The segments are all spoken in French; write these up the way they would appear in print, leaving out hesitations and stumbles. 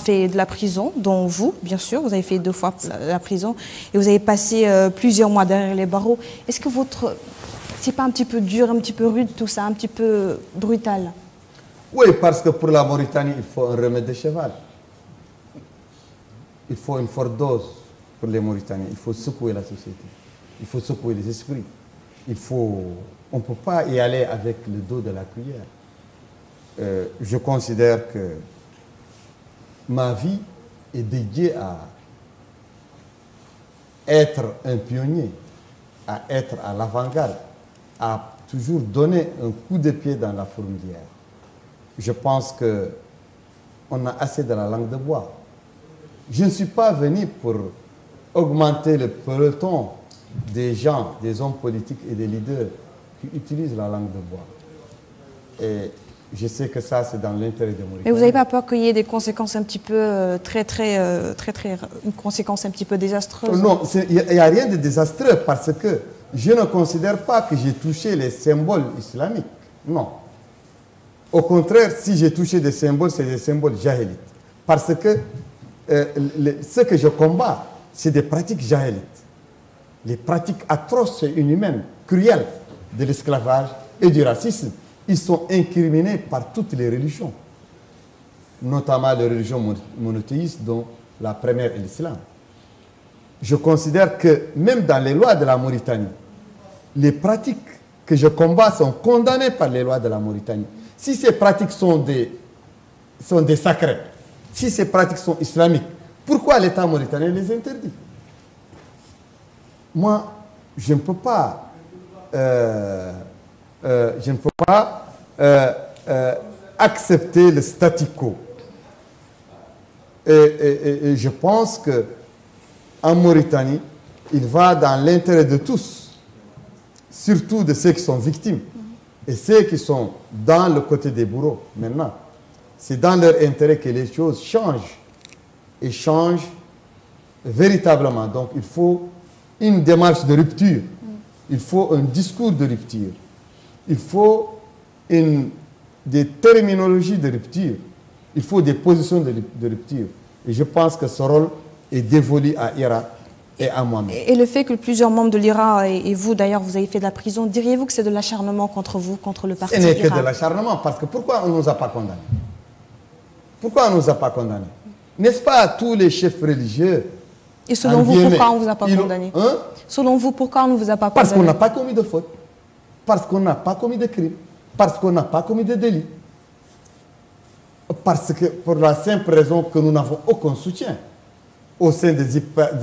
fait de la prison, dont vous, bien sûr, vous avez fait 2 fois la prison, et vous avez passé plusieurs mois derrière les barreaux. Est-ce que c'est pas un petit peu dur, un petit peu rude tout ça, un petit peu brutal? Oui, parce que pour la Mauritanie, il faut un remède de cheval. Il faut une forte dose pour les Mauritaniens. Il faut secouer la société. Il faut secouer les esprits. On ne peut pas y aller avec le dos de la cuillère. Je considère que ma vie est dédiée à être un pionnier, à être à l'avant-garde, à toujours donner un coup de pied dans la fourmilière. Je pense qu'on a assez de la langue de bois. Je ne suis pas venu pour augmenter le peloton des gens, des hommes politiques et des leaders qui utilisent la langue de bois. Et je sais que ça, c'est dans l'intérêt des Mauritaniens. Mais vous n'avez pas peur qu'il y ait des conséquences un petit peu une conséquence un petit peu désastreuse? Non, il n'y a rien de désastreux parce que je ne considère pas que j'ai touché les symboles islamiques. Non. Au contraire, si j'ai touché des symboles, c'est des symboles jahilites. Parce que ce que je combats, c'est des pratiques jahilites. Les pratiques atroces et inhumaines, cruelles de l'esclavage et du racisme, ils sont incriminés par toutes les religions, notamment les religions monothéistes, dont la première est l'islam. Je considère que même dans les lois de la Mauritanie, les pratiques que je combats sont condamnées par les lois de la Mauritanie. Si ces pratiques sont des sacrés, si ces pratiques sont islamiques, pourquoi l'État mauritanien les interdit? Moi, je ne peux pas, accepter le statu quo. Et je pense qu'en Mauritanie, il va dans l'intérêt de tous, surtout de ceux qui sont victimes et ceux qui sont dans le côté des bourreaux maintenant. C'est dans leur intérêt que les choses changent et changent véritablement. Donc il faut une démarche de rupture, il faut un discours de rupture, il faut des terminologies de rupture, il faut des positions de rupture. Et je pense que ce rôle est dévolu à Ira et à moi-même. Et le fait que plusieurs membres de l'IRA, et vous d'ailleurs, vous avez fait de la prison, diriez-vous que c'est de l'acharnement contre vous, contre le parti IRA? Ce n'est que de l'acharnement, parce que pourquoi on ne nous a pas condamnés? Pourquoi on ne nous a pas condamnés? N'est-ce pas tous les chefs religieux? Et selon vous, pourquoi on ne vous a pas condamné? Selon vous, pourquoi on ne vous a pas condamné? Parce qu'on n'a pas commis de faute, parce qu'on n'a pas commis de crime, parce qu'on n'a pas commis de délit. Parce que, pour la simple raison que nous n'avons aucun soutien au sein des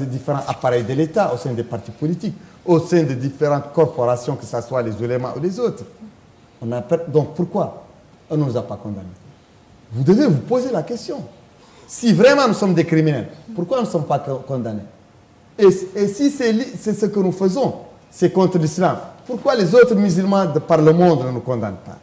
différents appareils de l'État, au sein des partis politiques, au sein des différentes corporations, que ce soit les ulémas ou les autres. Donc pourquoi on ne nous a pas condamnés? Vous devez vous poser la question. Si vraiment nous sommes des criminels, pourquoi nous ne sommes pas condamnés? Et si c'est ce que nous faisons, c'est contre l'islam, pourquoi les autres musulmans par le monde ne nous condamnent pas?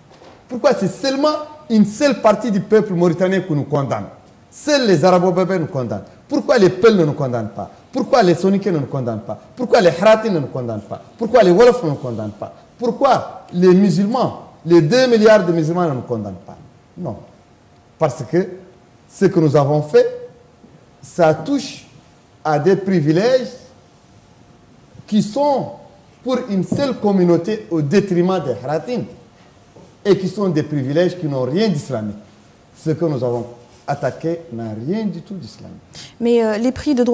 Pourquoi c'est seulement une seule partie du peuple mauritanien qui nous condamne? Seuls les Arabo-Berbères nous condamnent. Pourquoi les Peuls ne nous condamnent pas? Pourquoi les Soninké ne nous condamnent pas? Pourquoi les Haratis ne nous condamnent pas? Pourquoi les Wolofs ne nous condamnent pas? Pourquoi les musulmans, les 2 milliards de musulmans ne nous condamnent pas? Non. Parce que ce que nous avons fait, ça touche à des privilèges qui sont pour une seule communauté au détriment des Haratim et qui sont des privilèges qui n'ont rien d'islamique. Ce que nous avons attaqué n'a rien du tout d'islamique. Mais les prix de droit